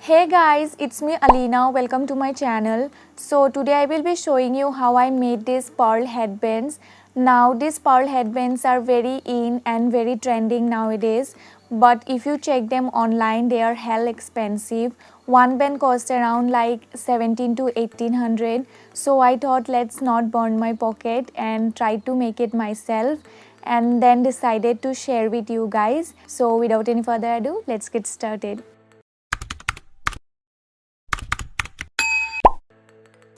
Hey guys, it's me Alina. Welcome to my channel. So today I will be showing you how I made these pearl headbands. Now these pearl headbands are very in and very trending nowadays. But if you check them online, they are hell expensive. One band costs around like 17 to 1800. So I thought let's not burn my pocket and try to make it myself. And then decided to share with you guys. So without any further ado, let's get started.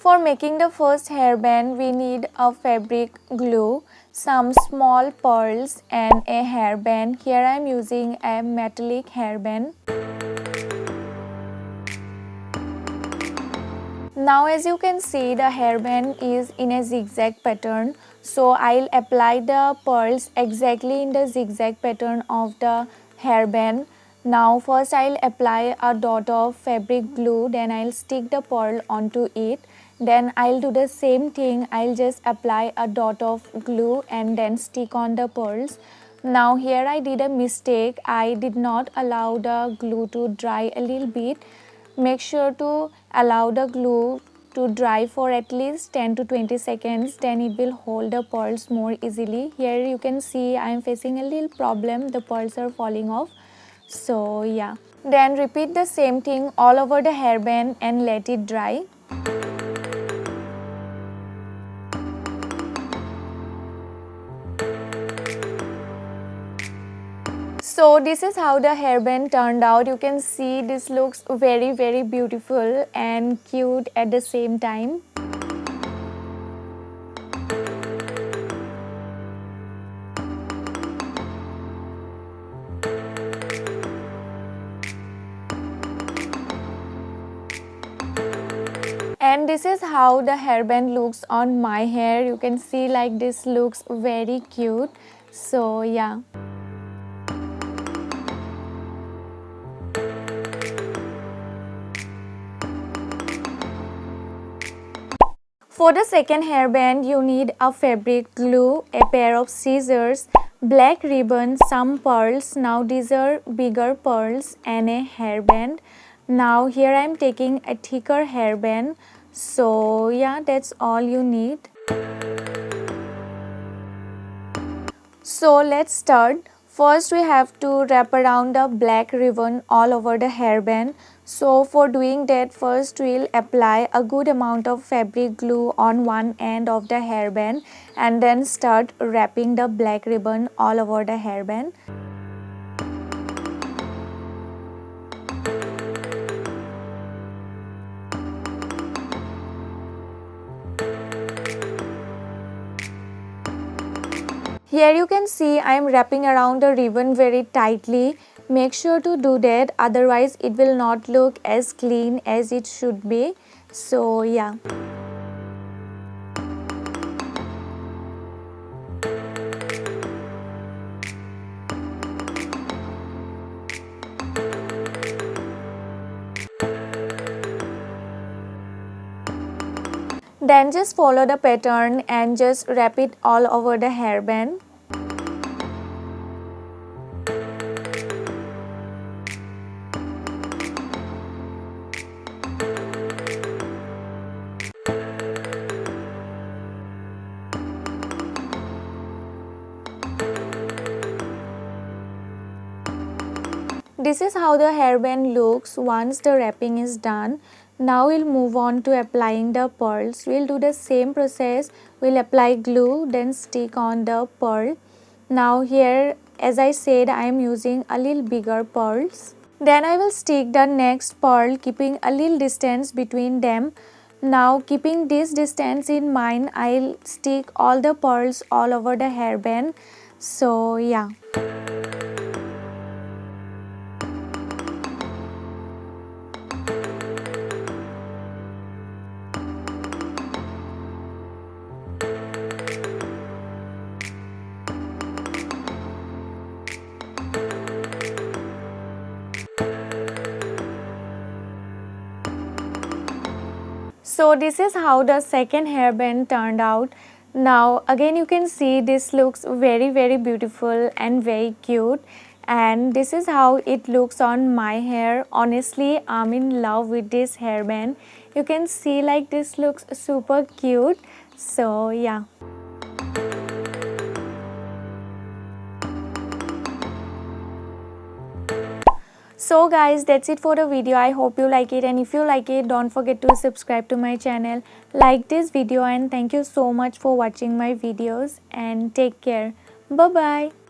For making the first hairband, we need a fabric glue, some small pearls and a hairband. Here I am using a metallic hairband. Now as you can see, the hairband is in a zigzag pattern. So I'll apply the pearls exactly in the zigzag pattern of the hairband. Now first I'll apply a dot of fabric glue, then I'll stick the pearl onto it. Then I'll do the same thing. I'll just apply a dot of glue and then stick on the pearls. Now here I did a mistake. I did not allow the glue to dry a little bit. Make sure to allow the glue to dry for at least 10 to 20 seconds. Then it will hold the pearls more easily. Here you can see I am facing a little problem. The pearls are falling off. So yeah. Then repeat the same thing all over the hairband and let it dry. So this is how the hairband turned out. You can see this looks very beautiful and cute at the same time. And this is how the hairband looks on my hair. You can see like this looks very cute. So yeah. For the second hairband, you need a fabric glue, a pair of scissors, black ribbon, some pearls. Now these are bigger pearls and a hairband. Now here I am taking a thicker hairband. So yeah, that's all you need. So let's start. First we have to wrap around the black ribbon all over the hairband. So for doing that, first we'll apply a good amount of fabric glue on one end of the hairband and then start wrapping the black ribbon all over the hairband. Here you can see I am wrapping around the ribbon very tightly. Make sure to do that, otherwise it will not look as clean as it should be. So yeah. Then just follow the pattern and just wrap it all over the hairband. This is how the hairband looks once the wrapping is done. Now we'll move on to applying the pearls. We'll do the same process. We'll apply glue, then stick on the pearl. Now here, as I said, I am using a little bigger pearls. Then I will stick the next pearl, keeping a little distance between them. Now keeping this distance in mind, I'll stick all the pearls all over the hairband. So yeah. So this is how the second hairband turned out. Now again you can see this looks very beautiful and very cute. and this is how it looks on my hair. Honestly, I'm in love with this hairband. You can see like this looks super cute. So yeah. So guys, that's it for the video. I hope you like it, and if you like it, don't forget to subscribe to my channel, like this video, and thank you so much for watching my videos, and take care. Bye bye.